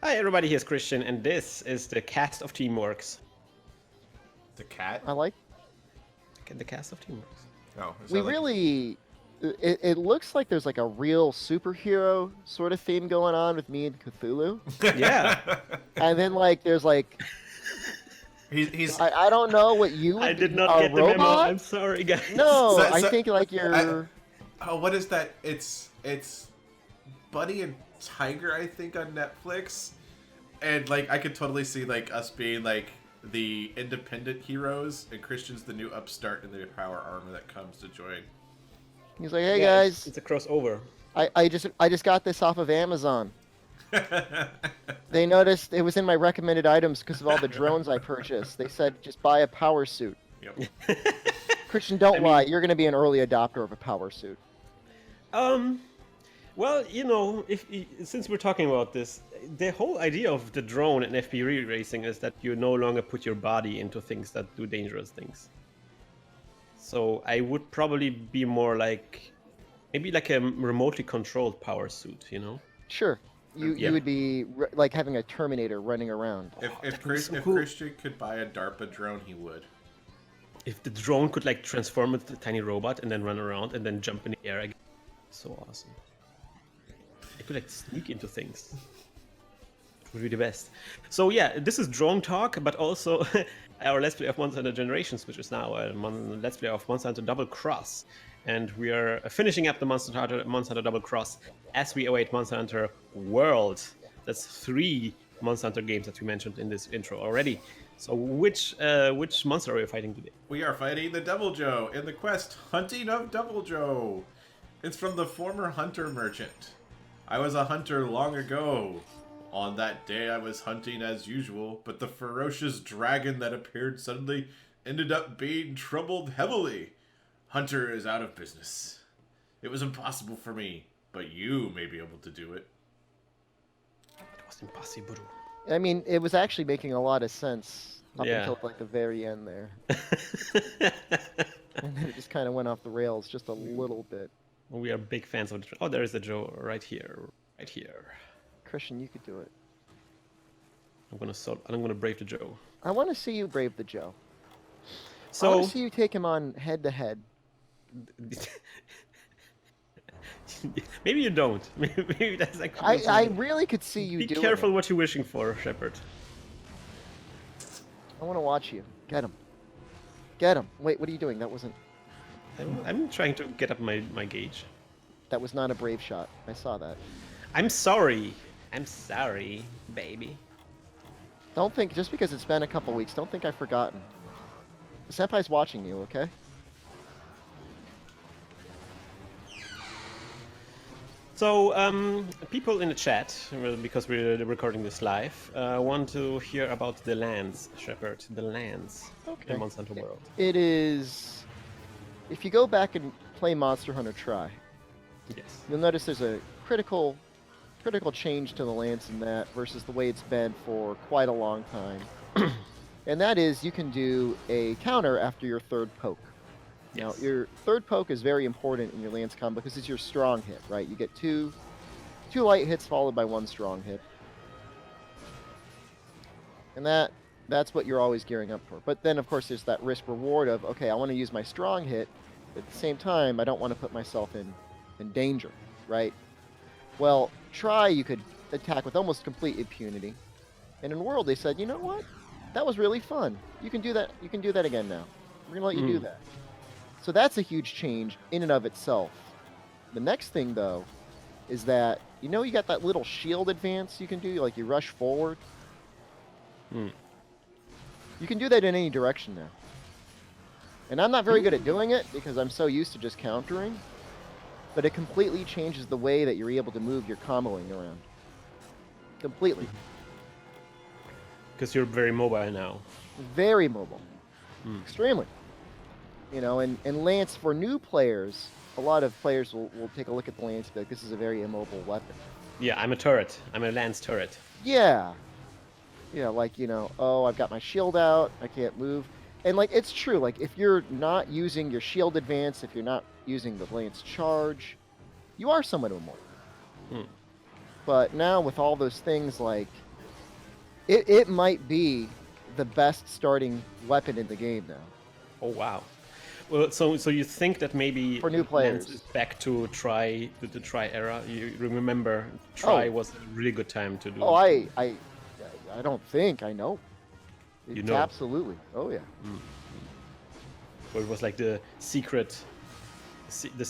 Hi, everybody. Here's Christian, and this is the cast of Teamworks. The cat? I like. The cast of Teamworks. Oh, We really. It looks like there's like a real superhero sort of theme going on with me and Cthulhu, Yeah. and then like there's like he's I don't know what you would I did be, not a get the memo. robot? I'm sorry, guys. No, So- I so- think like you're. oh, what is that? It's Bunny and Tiger, I think, on Netflix. And like I could totally see like us being like the independent heroes and Christian's the new upstart in the power armor that comes to join. He's like, hey Yeah, guys, it's a crossover. I just got this off of Amazon. They noticed it was in my recommended items because of all the drones I purchased. They said just buy a power suit. Yep. Christian, don't lie. You're going to be an early adopter of a power suit. Well, you know, since we're talking about this, the whole idea of the drone and FPV racing is that you no longer put your body into things that do dangerous things. So I would probably be more like, maybe like a remotely controlled power suit, you know? Sure. You Yeah. would be like having a Terminator running around. If be so if cool. Christian could buy a DARPA drone, he would. If the drone could like transform into a tiny robot and then run around and then jump in the air again, so awesome. It could like sneak into things. It would be the best. So yeah, this is drone talk, but also our Let's Play of Monster Hunter Generations, which is now a Let's Play of Monster Hunter Double Cross. And we are finishing up the Monster Hunter Double Cross as we await Monster Hunter World. That's 3 Monster Hunter games that we mentioned in this intro already. So which monster are we fighting today? We are fighting the Devil Joe in the quest Hunting of Devil Joe. It's from the former hunter merchant. I was a hunter long ago. On that day I was hunting as usual, but the ferocious dragon that appeared suddenly ended up being troubled heavily. Hunter is out of business. It was impossible for me, but you may be able to do it. It was impossible. I mean, it was actually making a lot of sense up Yeah. until like the very end there. And then it just kind of went off the rails just a little bit. We are big fans of the. Oh, there is the Joe right here, right here. Christian, you could do it. I'm gonna brave the Joe. I want to see you brave the Joe. I So want to see you take him on head to head. maybe you don't. Maybe that's like. I really could see you Be doing careful it. what you're wishing for, Shepard. I want to watch you. Get him. Get him. Wait, what are you doing? That wasn't. I'm trying to get up my gauge. That was not a brave shot. I saw that. I'm sorry. I'm sorry, baby. Don't think just because it's been a couple weeks. Don't think I've forgotten. Senpai's watching you, okay? So, people in the chat, because we're recording this live, want to hear about the lands, Shepard. The lands in Monster Hunter World. It is. If you go back and play Monster Hunter Tri, Yes. you'll notice there's a critical change to the lance in that versus the way it's been for quite a long time. And that is you can do a counter after your third poke. Now, Yes. your third poke is very important in your lance combo because it's your strong hit, right? You get two light hits followed by 1 strong hit. And that's what you're always gearing up for. But then, of course, there's that risk reward of, okay, I want to use my strong hit, but at the same time, I don't want to put myself in danger, right? Well, Try you could attack with almost complete impunity. And in World, they said, you know what? That was really fun. You can do that. You can do that again now. We're gonna let you do that. So that's a huge change in and of itself. The next thing, though, is that you got that little shield advance you can do, like you rush forward. You can do that in any direction now. And I'm not very good at doing it because I'm so used to just countering. But it completely changes the way that you're able to move your comboing around. Completely. Because you're very mobile now. Very mobile. Extremely. And Lance, for new players, a lot of players will take a look at the Lance and be like, this is a very immobile weapon. Yeah, I'm a turret. I'm a lance turret. Yeah. Yeah, like, oh, I've got my shield out, I can't move. And, like, it's true. Like, if you're not using your shield advance, if you're not using the Lance charge, you are somewhat immortal. But now with all those things like It might be the best starting weapon in the game now. Oh wow. Well, so you think that maybe For new Lance players. is back to try the try era? You remember try Oh. was a really good time to do. Oh, I don't think I know. You It's know. absolutely. Oh yeah. Where it was like the secret, the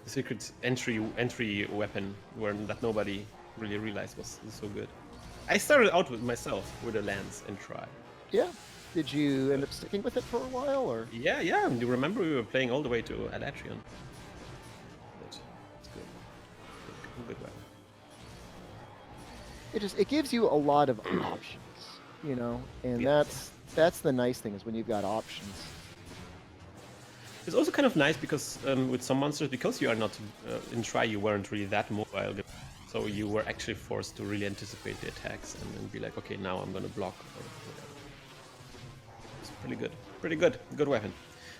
secret entry weapon where that nobody really realized was so good. I started out with myself with a lance and try. Yeah. Did you end up sticking with it for a while, or? Yeah. You remember we were playing all the way to Alatrion. But it's good. Good weapon. It gives you a lot of options, you know, and Yeah. that's the nice thing is when you've got options. It's also kind of nice because with some monsters, because you are not in try, you weren't really that mobile, so you were actually forced to really anticipate the attacks and be like, okay, now I'm gonna block or whatever. It's pretty good weapon.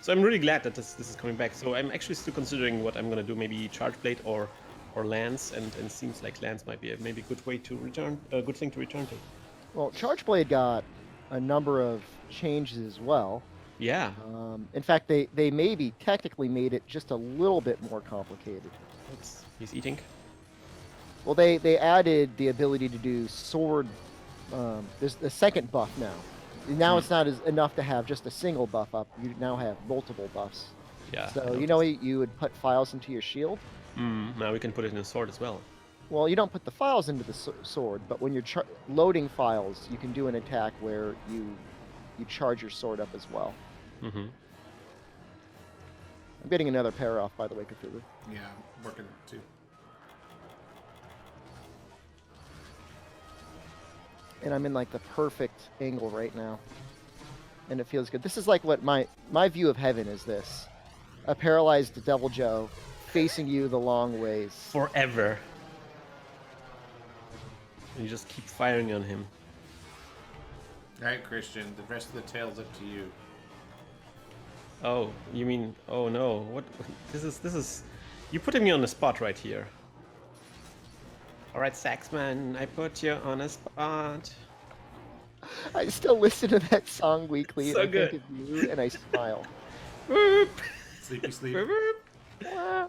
So I'm really glad that this is coming back. So I'm actually still considering what I'm gonna do, maybe Charge Blade or Lance, and seems like Lance might be a maybe good way to return, a good thing to return to. Well, Charge Blade got a number of changes as well. Yeah. In fact, they maybe technically made it just a little bit more complicated. He's eating. Well, they added the ability to do sword. There's the second buff now. Now it's not enough to have just a single buff up. You now have multiple buffs. Yeah. So you know you would put files into your shield. Now we can put it in a sword as well. Well, you don't put the files into the sword, but when you're loading files, you can do an attack where you charge your sword up as well. Mm-hmm. I'm getting another pair off, by the way, Cthulhu. Yeah, I'm working too. And I'm in like the perfect angle right now. And it feels good. This is like what my view of heaven is this. A paralyzed Devil Joe facing you the long ways. Forever. And you just keep firing on him. Alright, Christian, the rest of the tale's up to you. Oh, you mean? Oh no! What? This is. You putting me on the spot right here. All right, Saxman, I put you on a spot. I still listen to that song weekly So and I good. think of you and I smile. Whoop. Sleepy sleep. Ah.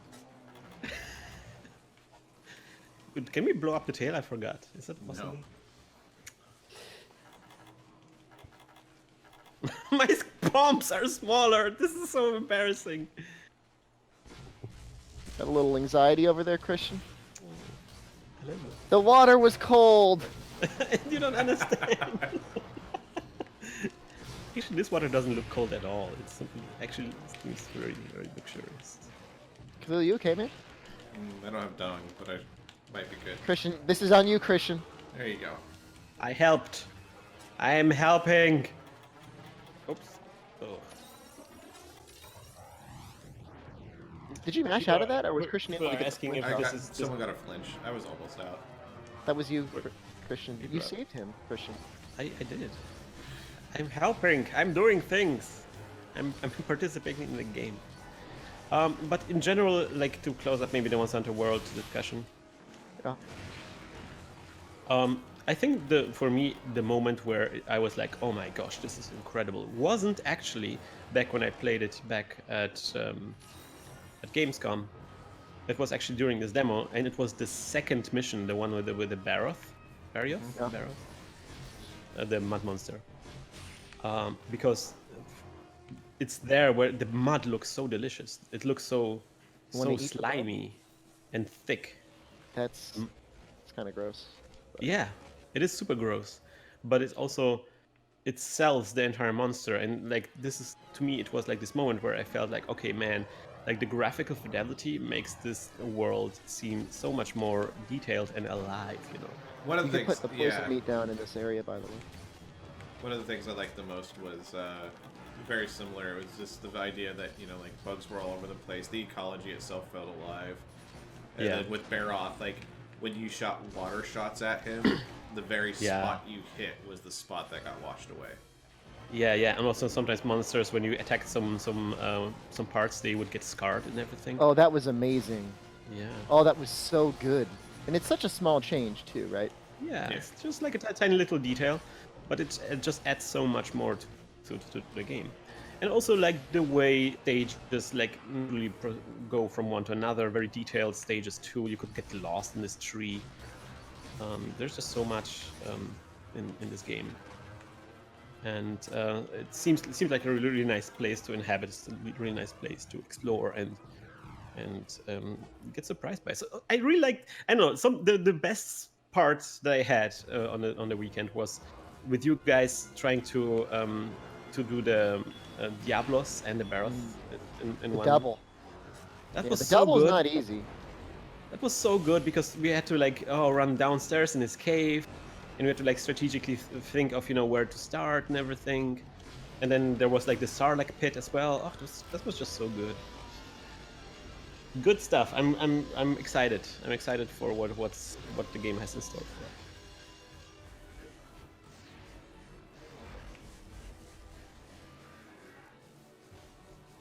Can we blow up the tail? I forgot. Is that possible? My bombs are smaller. This is so embarrassing. Got a little anxiety over there, Christian? Hello. The water was cold. You don't understand. Actually, this water doesn't look cold at all. It's simply actually seems very, very luxurious. Cthulhu, you okay, man? I don't have dung, but I might be good. Christian, this is on you, Christian. There you go. I helped. I am helping. Oops. Oh. Did you mash out of that, or was Christian able to People are get asking the if flinch? this is Someone got a flinch. I was almost out. That was you, Christian. People You are- saved him, Christian. I did it. I'm helping. I'm doing things. I'm participating in the game. But in general, like to close up maybe the Monster Hunter World discussion. Yeah. I think for me the moment where I was like, oh my gosh, this is incredible, wasn't actually back when I played it back at Gamescom. It was actually during this demo, and it was the second mission, the one with the Barroth, Yeah. the mud monster. Because it's there where the mud looks so delicious. It looks so Wanna eat the mud? slimy and thick. It's kind of gross. Yeah, it is super gross, but it's also it sells the entire monster, and like this is to me it was like this moment where I felt like, okay man, like the graphical fidelity makes this world seem so much more detailed and alive, you know. One of You the can things, put the poison yeah. meat down in this area, by the way. One of the things I liked the most was very similar. It was just the idea that, you know, like bugs were all over the place. The ecology itself felt alive. And Yeah. then with Baroth, like when you shot water shots at him, the very Yeah. spot you hit was the spot that got washed away. Yeah, and also sometimes monsters when you attack some parts they would get scarred and everything. Oh, that was amazing. Yeah. Oh, that was so good. And it's such a small change, too, right? Yeah, Yeah. it's just like a tiny little detail, but it just adds so much more to the game. And also like the way they just like really go from one to another, very detailed stages too. You could get lost in this tree. There's just so much in this game, and it seems like a really nice place to inhabit. It's a really nice place to explore and get surprised by. So I really liked. I don't know, the best parts that I had on the weekend was with you guys trying to do the Diablos and the Baroth in The one. double. That Yeah, was the so double's good. not easy. That was so good because we had to like run downstairs in this cave, and we had to like strategically think of where to start and everything. And then there was like the Sarlacc pit as well. Oh, that was just so good. Good stuff. I'm excited. I'm excited for what the game has in store for us.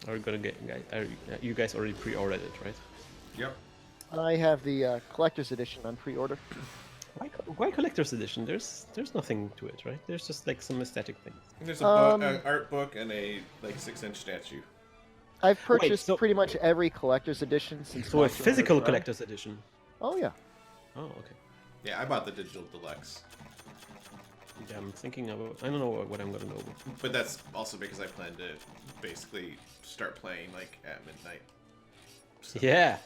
Are we gonna get guys? You guys already pre-ordered it, right? Yep. I have the collector's edition on pre-order. Why collector's edition? There's nothing to it, right? There's just like some aesthetic things. There's a book, an art book and a like 6-inch statue. I've purchased so- pretty much every collector's edition since. So a Monster physical Hunter Rise. collector's edition. Oh yeah. Oh, okay. Yeah, I bought the digital deluxe, Yeah, I'm thinking about. I don't know what I'm gonna know. but that's also because I plan to basically start playing like at midnight. So, Yeah.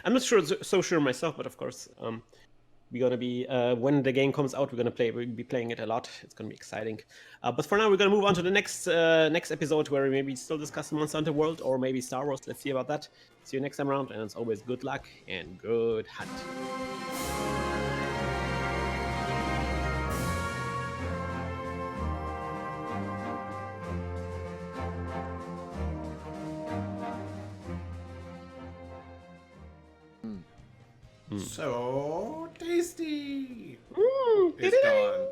I'm not so sure myself, but of course, we're gonna be when the game comes out, we'll be playing it a lot. It's gonna be exciting. But for now, we're gonna move on to the next episode where we maybe still discuss Monster Hunter World or maybe Star Wars. Let's see about that. See you next time around, and as always, good luck and good hunt. So tasty! Mm, It's gone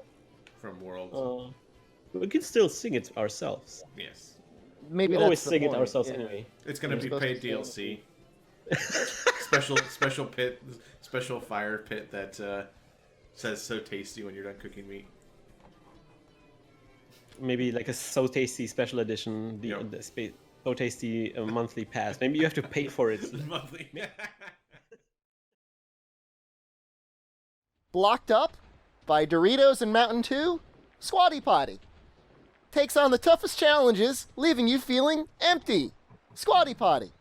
from World. we can still sing it ourselves. Yes. Maybe We that's always the sing it point, ourselves yeah. anyway. It's gonna You're be supposed paid to DLC. special pit, special fire pit that says "so tasty" when you're done cooking meat. Maybe like a So Tasty special edition, Yep. So Tasty monthly pass. Maybe you have to pay for it. Monthly. Blocked up by Doritos and Mountain Dew, Squatty Potty takes on the toughest challenges, leaving you feeling empty. Squatty Potty.